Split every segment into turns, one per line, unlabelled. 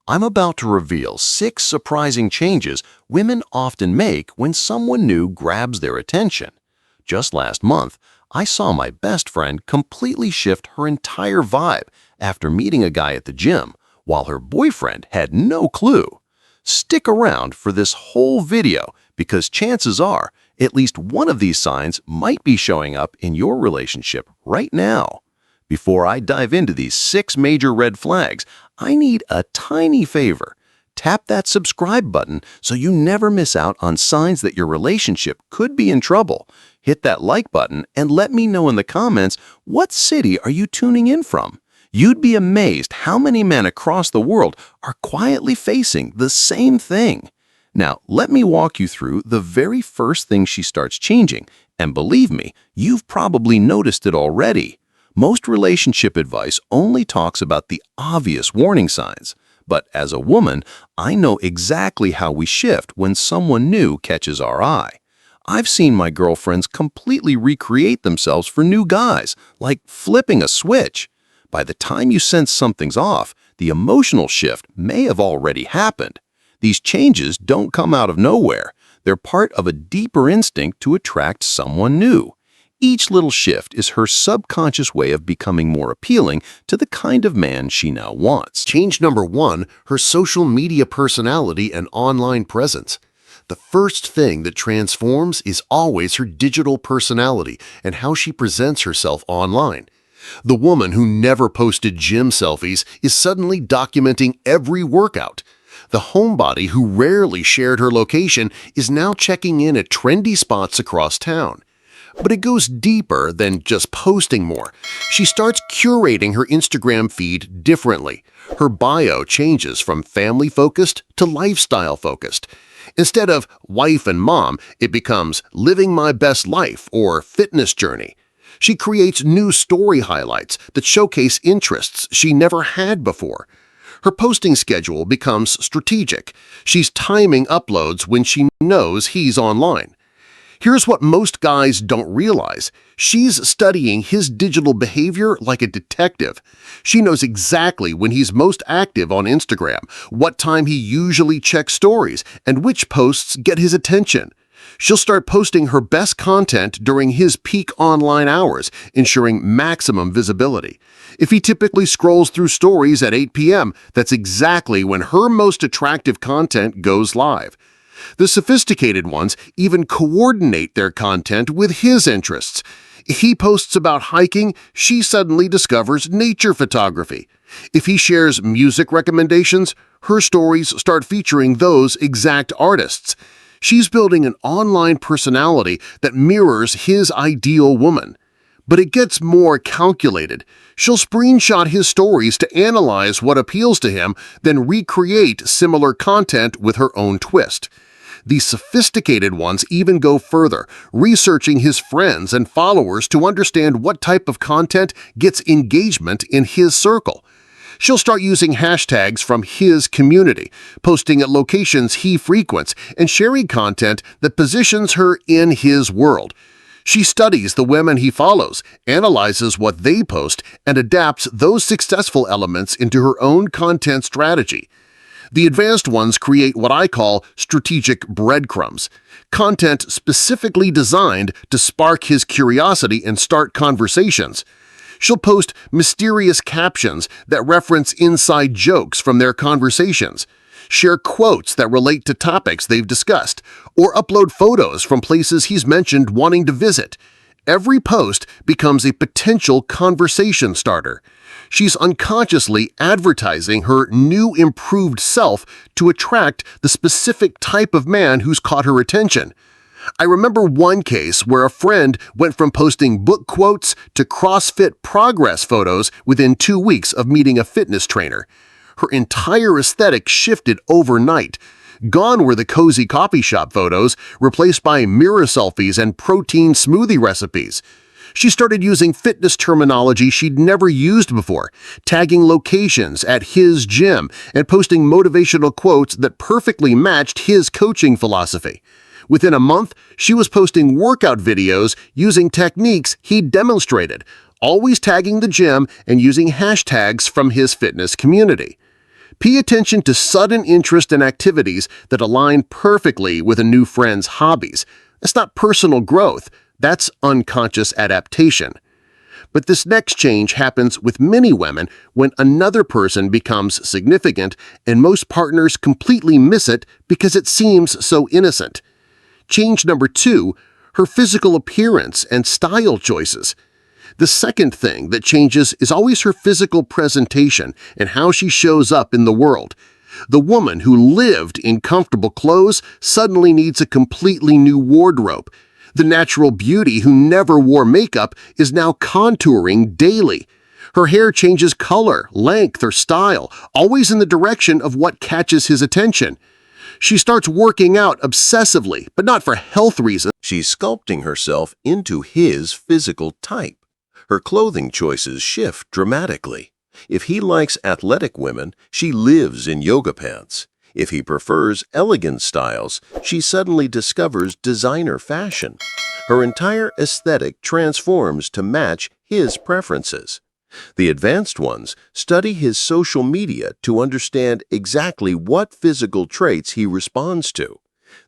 I'm about to reveal 6 surprising changes women often make when someone new grabs their attention. Just last month, I saw my best friend completely shift her entire vibe after meeting a guy at the gym, while her boyfriend had no clue. Stick around for this whole video because chances are at least one of these signs might be showing up in your relationship right now. Before I dive into these 6 major red flags, I need a tiny favor. Tap that subscribe button so you never miss out on signs that your relationship could be in trouble. Hit that like button and let me know in the comments, what city are you tuning in from? You'd be amazed how many men across the world are quietly facing the same thing. Now, let me walk you through the very first thing she starts changing, and believe me, you've probably noticed it already. Most relationship advice only talks about the obvious warning signs, but as a woman, I know exactly how we shift when someone new catches our eye. I've seen my girlfriends completely recreate themselves for new guys, like flipping a switch. By the time you sense something's off, the emotional shift may have already happened. These changes don't come out of nowhere. They're part of a deeper instinct to attract someone new. Each little shift is her subconscious way of becoming more appealing to the kind of man she now wants.
Change number 1, her social media personality and online presence. The first thing that transforms is always her digital personality and how she presents herself online. The woman who never posted gym selfies is suddenly documenting every workout. The homebody who rarely shared her location is now checking in at trendy spots across town. But it goes deeper than just posting more. She starts curating her Instagram feed differently. Her bio changes from family-focused to lifestyle-focused. Instead of wife and mom, it becomes living my best life or fitness journey. She creates new story highlights that showcase interests she never had before. Her posting schedule becomes strategic. She's timing uploads when she knows he's online. Here's what most guys don't realize. She's studying his digital behavior like a detective. She knows exactly when he's most active on Instagram, what time he usually checks stories, and which posts get his attention. She'll start posting her best content during his peak online hours, ensuring maximum visibility. If he typically scrolls through stories at 8 p.m., that's exactly when her most attractive content goes live. The sophisticated ones even coordinate their content with his interests. If he posts about hiking, she suddenly discovers nature photography. If he shares music recommendations, her stories start featuring those exact artists. She's building an online personality that mirrors his ideal woman. But it gets more calculated. She'll screenshot his stories to analyze what appeals to him, then recreate similar content with her own twist. These sophisticated ones even go further, researching his friends and followers to understand what type of content gets engagement in his circle. She'll start using hashtags from his community, posting at locations he frequents, and sharing content that positions her in his world. She studies the women he follows, analyzes what they post, and adapts those successful elements into her own content strategy. The advanced ones create what I call strategic breadcrumbs, content specifically designed to spark his curiosity and start conversations. She'll post mysterious captions that reference inside jokes from their conversations, share quotes that relate to topics they've discussed, or upload photos from places he's mentioned wanting to visit. Every post becomes a potential conversation starter. She's unconsciously advertising her new improved self to attract the specific type of man who's caught her attention. I remember one case where a friend went from posting book quotes to CrossFit progress photos within 2 weeks of meeting a fitness trainer. Her entire aesthetic shifted overnight. Gone were the cozy coffee shop photos, replaced by mirror selfies and protein smoothie recipes. She started using fitness terminology she'd never used before, tagging locations at his gym and posting motivational quotes that perfectly matched his coaching philosophy. Within a month, she was posting workout videos using techniques he'd demonstrated, always tagging the gym and using hashtags from his fitness community. Pay attention to sudden interest in activities that align perfectly with a new friend's hobbies. That's not personal growth, that's unconscious adaptation. But this next change happens with many women when another person becomes significant and most partners completely miss it because it seems so innocent. Change number 2, her physical appearance and style choices. The second thing that changes is always her physical presentation and how she shows up in the world. The woman who lived in comfortable clothes suddenly needs a completely new wardrobe. The natural beauty who never wore makeup is now contouring daily. Her hair changes color, length, or style, always in the direction of what catches his attention. She starts working out obsessively, but not for health reasons.
She's sculpting herself into his physical type. Her clothing choices shift dramatically. If he likes athletic women, she lives in yoga pants. If he prefers elegant styles, she suddenly discovers designer fashion. Her entire aesthetic transforms to match his preferences. The advanced ones study his social media to understand exactly what physical traits he responds to.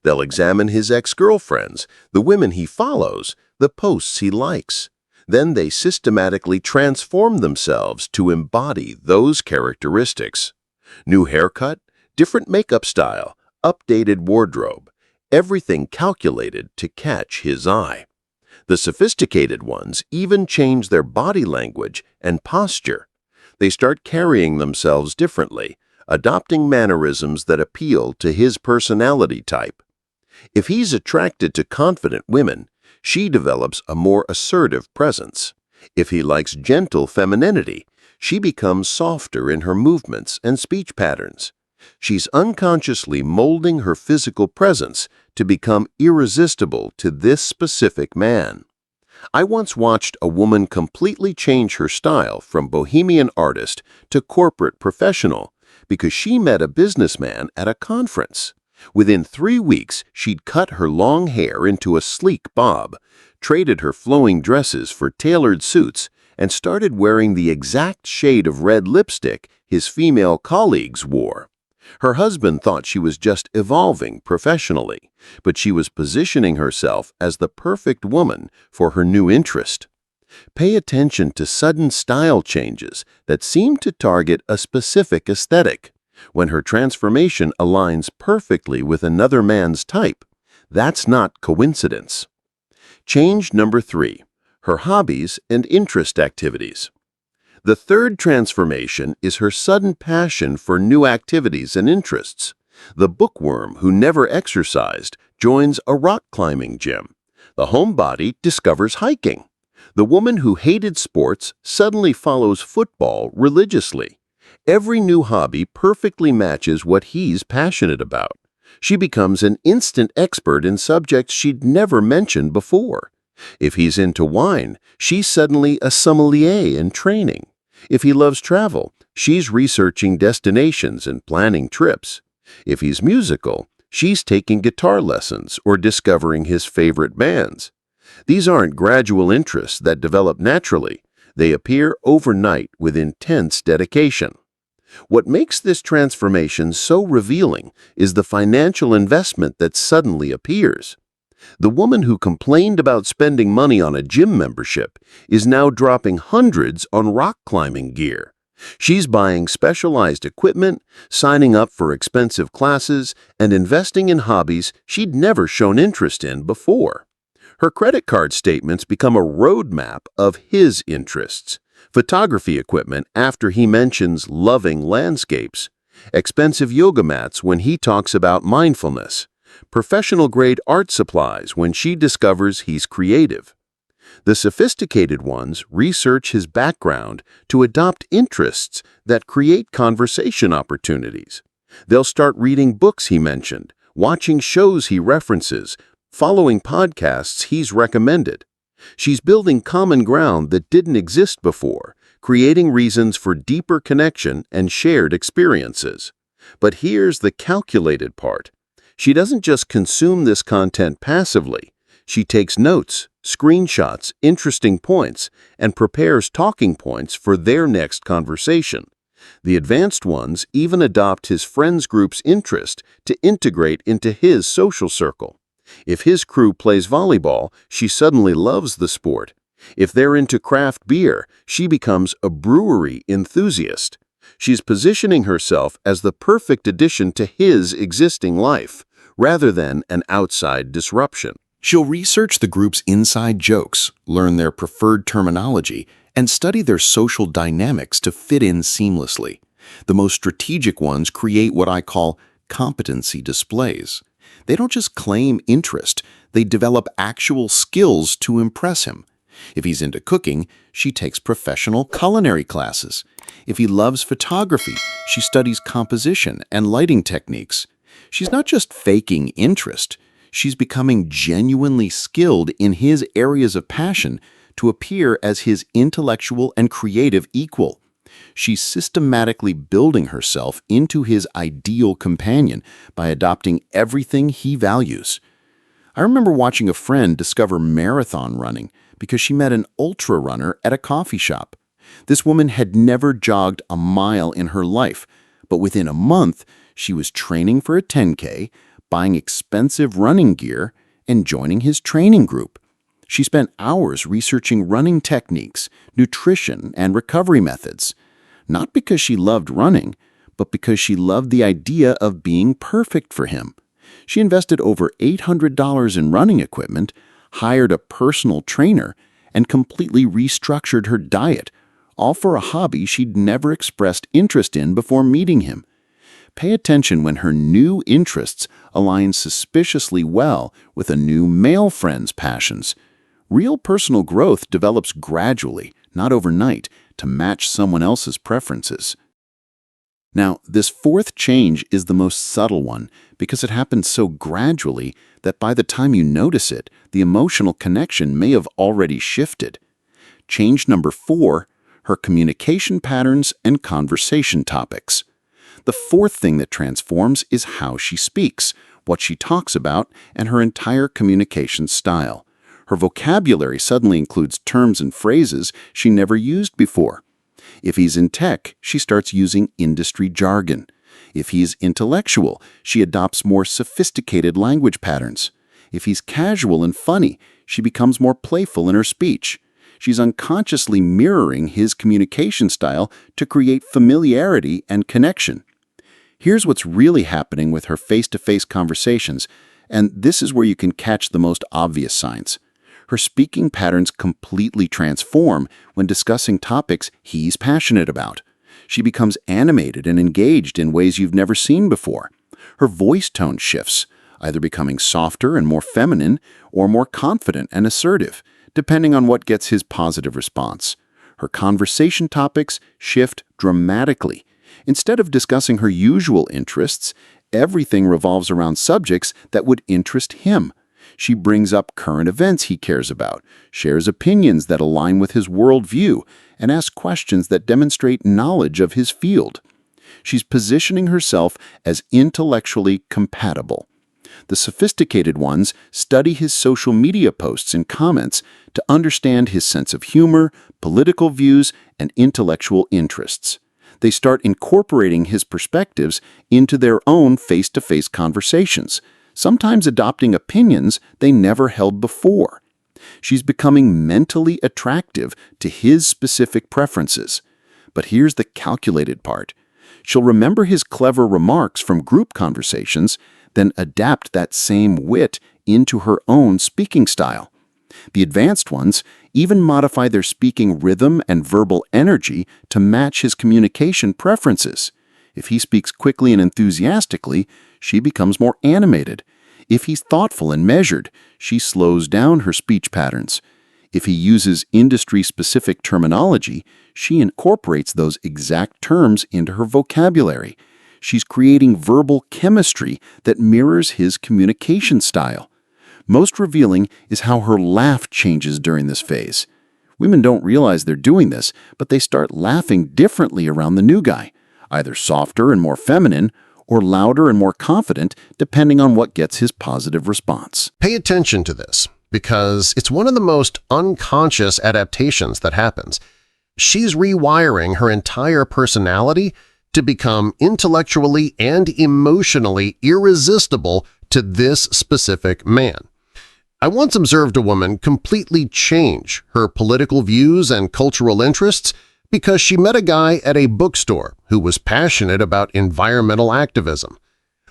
They'll examine his ex-girlfriends, the women he follows, the posts he likes. Then they systematically transform themselves to embody those characteristics. New haircut, different makeup style, updated wardrobe, everything calculated to catch his eye. The sophisticated ones even change their body language and posture. They start carrying themselves differently, adopting mannerisms that appeal to his personality type. If he's attracted to confident women, she develops a more assertive presence. If he likes gentle femininity, she becomes softer in her movements and speech patterns. She's unconsciously molding her physical presence to become irresistible to this specific man. I once watched a woman completely change her style from bohemian artist to corporate professional because she met a businessman at a conference. Within 3 weeks, she'd cut her long hair into a sleek bob, traded her flowing dresses for tailored suits, and started wearing the exact shade of red lipstick his female colleagues wore. Her husband thought she was just evolving professionally, but she was positioning herself as the perfect woman for her new interest. Pay attention to sudden style changes that seem to target a specific aesthetic. When her transformation aligns perfectly with another man's type, that's not coincidence. Change number 3, her hobbies and interest activities. The third transformation is her sudden passion for new activities and interests. The bookworm who never exercised joins a rock climbing gym. The homebody discovers hiking. The woman who hated sports suddenly follows football religiously. Every new hobby perfectly matches what he's passionate about. She becomes an instant expert in subjects she'd never mentioned before. If he's into wine, she's suddenly a sommelier in training. If he loves travel, she's researching destinations and planning trips. If he's musical, she's taking guitar lessons or discovering his favorite bands. These aren't gradual interests that develop naturally. They appear overnight with intense dedication. What makes this transformation so revealing is the financial investment that suddenly appears. The woman who complained about spending money on a gym membership is now dropping hundreds on rock climbing gear. She's buying specialized equipment, signing up for expensive classes, and investing in hobbies she'd never shown interest in before. Her credit card statements become a roadmap of his interests. Photography equipment after he mentions loving landscapes, expensive yoga mats when he talks about mindfulness, professional-grade art supplies when she discovers he's creative. The sophisticated ones research his background to adopt interests that create conversation opportunities. They'll start reading books he mentioned, watching shows he references, following podcasts he's recommended. She's building common ground that didn't exist before, creating reasons for deeper connection and shared experiences. But here's the calculated part. She doesn't just consume this content passively. She takes notes, screenshots, interesting points, and prepares talking points for their next conversation.
The advanced ones even adopt his friends group's interest to integrate into his social circle. If his crew plays volleyball, she suddenly loves the sport. If they're into craft beer, she becomes a brewery enthusiast. She's positioning herself as the perfect addition to his existing life, rather than an outside disruption.
She'll research the group's inside jokes, learn their preferred terminology, and study their social dynamics to fit in seamlessly. The most strategic ones create what I call competency displays. They don't just claim interest, they develop actual skills to impress him. If he's into cooking, she takes professional culinary classes. If he loves photography, she studies composition and lighting techniques. She's not just faking interest, she's becoming genuinely skilled in his areas of passion to appear as his intellectual and creative equal. She's systematically building herself into his ideal companion by adopting everything he values. I remember watching a friend discover marathon running because she met an ultra runner at a coffee shop. This woman had never jogged a mile in her life, but within a month, she was training for a 10K, buying expensive running gear, and joining his training group. She spent hours researching running techniques, nutrition, and recovery methods, not because she loved running, but because she loved the idea of being perfect for him. She invested over $800 in running equipment, hired a personal trainer, and completely restructured her diet, all for a hobby she'd never expressed interest in before meeting him. Pay attention when her new interests align suspiciously well with a new male friend's passions. Real personal growth develops gradually, not overnight, to match someone else's preferences. Now, this fourth change is the most subtle one because it happens so gradually that by the time you notice it, the emotional connection may have already shifted. Change number 4, her communication patterns and conversation topics. The fourth thing that transforms is how she speaks, what she talks about, and her entire communication style. Her vocabulary suddenly includes terms and phrases she never used before. If he's in tech, she starts using industry jargon. If he's intellectual, she adopts more sophisticated language patterns. If he's casual and funny, she becomes more playful in her speech. She's unconsciously mirroring his communication style to create familiarity and connection. Here's what's really happening with her face-to-face conversations, and this is where you can catch the most obvious signs. Her speaking patterns completely transform when discussing topics he's passionate about. She becomes animated and engaged in ways you've never seen before. Her voice tone shifts, either becoming softer and more feminine or more confident and assertive, depending on what gets his positive response. Her conversation topics shift dramatically. Instead of discussing her usual interests, everything revolves around subjects that would interest him. She brings up current events he cares about, shares opinions that align with his worldview, and asks questions that demonstrate knowledge of his field. She's positioning herself as intellectually compatible. The sophisticated ones study his social media posts and comments to understand his sense of humor, political views, and intellectual interests. They start incorporating his perspectives into their own face-to-face conversations, sometimes adopting opinions they never held before. She's becoming mentally attractive to his specific preferences. But here's the calculated part. She'll remember his clever remarks from group conversations, then adapt that same wit into her own speaking style. The advanced ones even modify their speaking rhythm and verbal energy to match his communication preferences. If he speaks quickly and enthusiastically, she becomes more animated. If he's thoughtful and measured, she slows down her speech patterns. If he uses industry-specific terminology, she incorporates those exact terms into her vocabulary. She's creating verbal chemistry that mirrors his communication style. Most revealing is how her laugh changes during this phase. Women don't realize they're doing this, but they start laughing differently around the new guy, either softer and more feminine, or louder and more confident, depending on what gets his positive response.
Pay attention to this, because it's one of the most unconscious adaptations that happens. She's rewiring her entire personality to become intellectually and emotionally irresistible to this specific man. I once observed a woman completely change her political views and cultural interests because she met a guy at a bookstore who was passionate about environmental activism.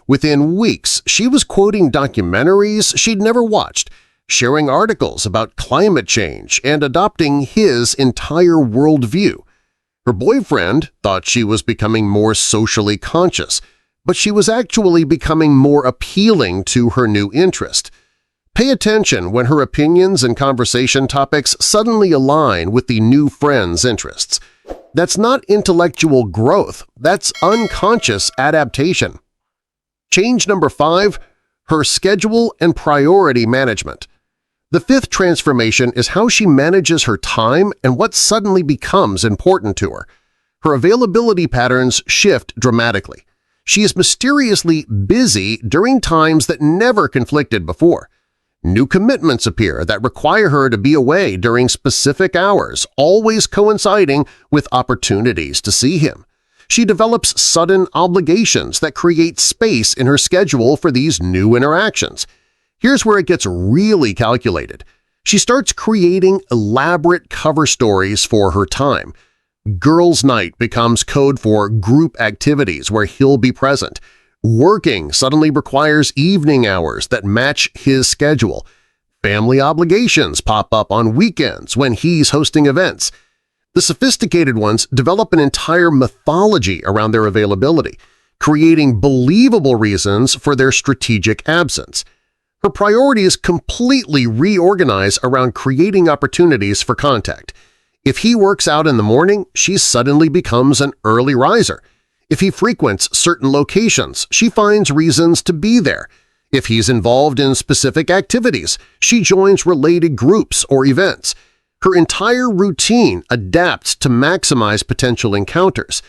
Within weeks, she was quoting documentaries she'd never watched, sharing articles about climate change, and adopting his entire worldview. Her boyfriend thought she was becoming more socially conscious, but she was actually becoming more appealing to her new interest. Pay attention when her opinions and conversation topics suddenly align with the new friend's interests. That's not intellectual growth, that's unconscious adaptation. Change number 5, her schedule and priority management. The fifth transformation is how she manages her time and what suddenly becomes important to her. Her availability patterns shift dramatically. She is mysteriously busy during times that never conflicted before. New commitments appear that require her to be away during specific hours, always coinciding with opportunities to see him. She develops sudden obligations that create space in her schedule for these new interactions. Here's where it gets really calculated. She starts creating elaborate cover stories for her time. Girls' night becomes code for group activities where he'll be present. Working suddenly requires evening hours that match his schedule. Family obligations pop up on weekends when he's hosting events. The sophisticated ones develop an entire mythology around their availability, creating believable reasons for their strategic absence. Her priorities completely reorganize around creating opportunities for contact. If he works out in the morning, she suddenly becomes an early riser. If he frequents certain locations, she finds reasons to be there. If he's involved in specific activities, she joins related groups or events. Her entire routine adapts to maximize potential encounters.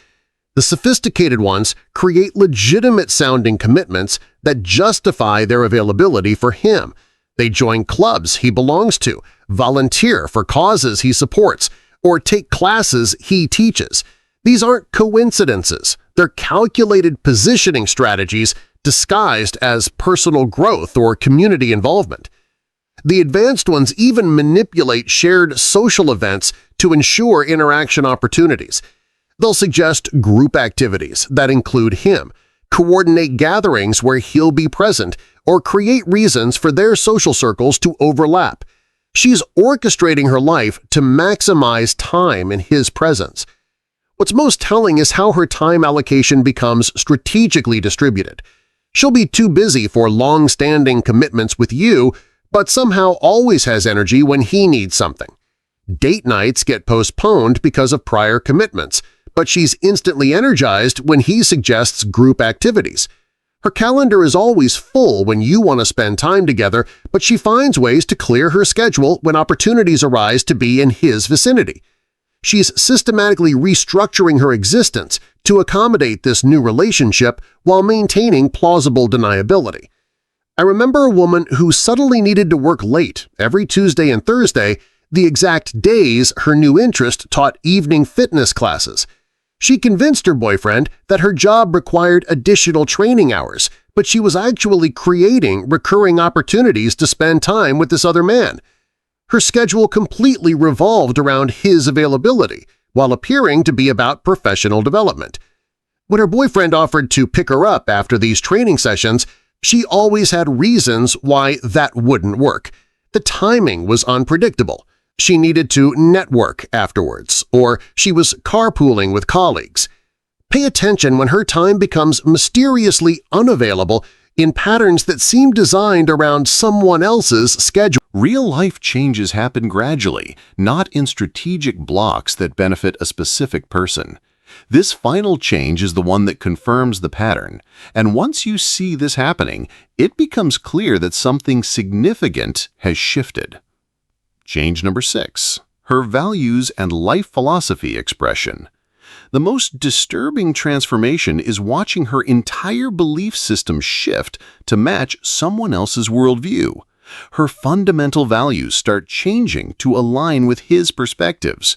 The sophisticated ones create legitimate-sounding commitments that justify their availability for him. They join clubs he belongs to, volunteer for causes he supports, or take classes he teaches. These aren't coincidences. They're calculated positioning strategies disguised as personal growth or community involvement. The advanced ones even manipulate shared social events to ensure interaction opportunities. They'll suggest group activities that include him, coordinate gatherings where he'll be present, or create reasons for their social circles to overlap. She's orchestrating her life to maximize time in his presence. What's most telling is how her time allocation becomes strategically distributed. She'll be too busy for long-standing commitments with you, but somehow always has energy when he needs something. Date nights get postponed because of prior commitments, but she's instantly energized when he suggests group activities. Her calendar is always full when you want to spend time together, but she finds ways to clear her schedule when opportunities arise to be in his vicinity. She's systematically restructuring her existence to accommodate this new relationship while maintaining plausible deniability. I remember a woman who suddenly needed to work late every Tuesday and Thursday, the exact days her new interest taught evening fitness classes. She convinced her boyfriend that her job required additional training hours, but she was actually creating recurring opportunities to spend time with this other man. Her schedule completely revolved around his availability, while appearing to be about professional development. When her boyfriend offered to pick her up after these training sessions, she always had reasons why that wouldn't work. The timing was unpredictable. She needed to network afterwards, or she was carpooling with colleagues. Pay attention when her time becomes mysteriously unavailable in patterns that seem designed around someone else's schedule.
Real-life changes happen gradually, not in strategic blocks that benefit a specific person. This final change is the one that confirms the pattern, and once you see this happening, it becomes clear that something significant has shifted. Change number 6. Her values and life philosophy expression. The most disturbing transformation is watching her entire belief system shift to match someone else's worldview. Her fundamental values start changing to align with his perspectives.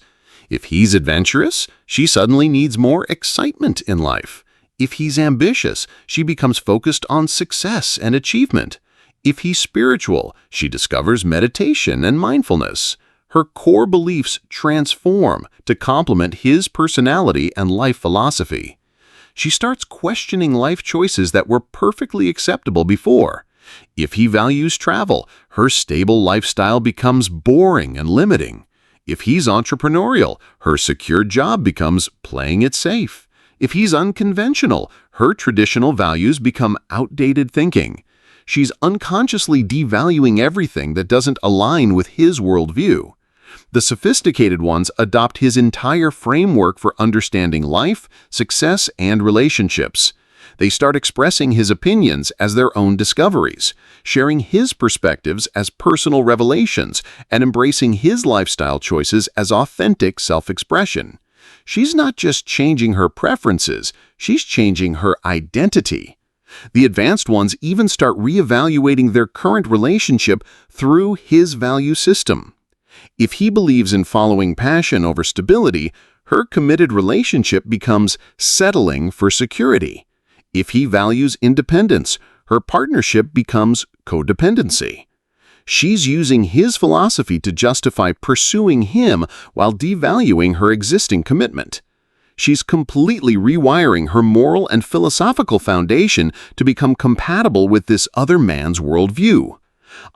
If he's adventurous, she suddenly needs more excitement in life. If he's ambitious, she becomes focused on success and achievement. If he's spiritual, she discovers meditation and mindfulness. Her core beliefs transform to complement his personality and life philosophy. She starts questioning life choices that were perfectly acceptable before. If he values travel, her stable lifestyle becomes boring and limiting. If he's entrepreneurial, her secure job becomes playing it safe. If he's unconventional, her traditional values become outdated thinking. She's unconsciously devaluing everything that doesn't align with his worldview. The sophisticated ones adopt his entire framework for understanding life, success, and relationships. They start expressing his opinions as their own discoveries, sharing his perspectives as personal revelations, and embracing his lifestyle choices as authentic self-expression. She's not just changing her preferences, she's changing her identity. The advanced ones even start reevaluating their current relationship through his value system. If he believes in following passion over stability, her committed relationship becomes settling for security. If he values independence, her partnership becomes codependency. She's using his philosophy to justify pursuing him while devaluing her existing commitment. She's completely rewiring her moral and philosophical foundation to become compatible with this other man's worldview.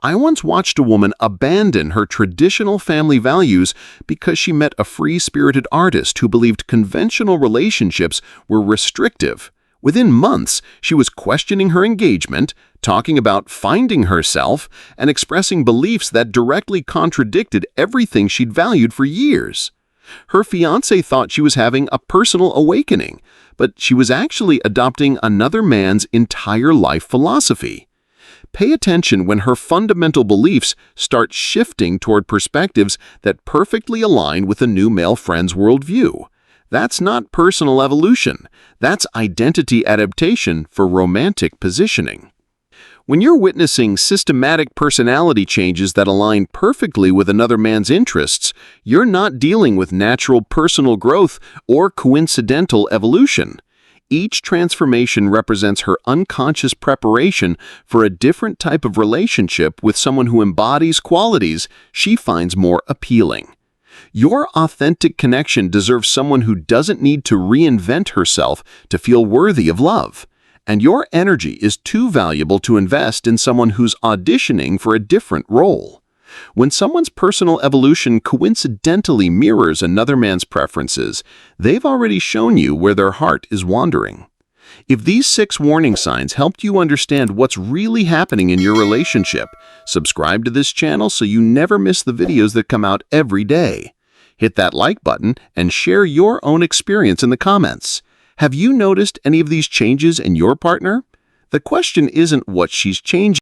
I once watched a woman abandon her traditional family values because she met a free-spirited artist who believed conventional relationships were restrictive. Within months, she was questioning her engagement, talking about finding herself, and expressing beliefs that directly contradicted everything she'd valued for years. Her fiancé thought she was having a personal awakening, but she was actually adopting another man's entire life philosophy. Pay attention when her fundamental beliefs start shifting toward perspectives that perfectly align with a new male friend's worldview. That's not personal evolution. That's identity adaptation for romantic positioning. When you're witnessing systematic personality changes that align perfectly with another man's interests, you're not dealing with natural personal growth or coincidental evolution. Each transformation represents her unconscious preparation for a different type of relationship with someone who embodies qualities she finds more appealing. Your authentic connection deserves someone who doesn't need to reinvent herself to feel worthy of love. And your energy is too valuable to invest in someone who's auditioning for a different role. When someone's personal evolution coincidentally mirrors another man's preferences, they've already shown you where their heart is wandering. If these 6 warning signs helped you understand what's really happening in your relationship, subscribe to this channel so you never miss the videos that come out every day. Hit that like button and share your own experience in the comments. Have you noticed any of these changes in your partner? The question isn't what she's changing.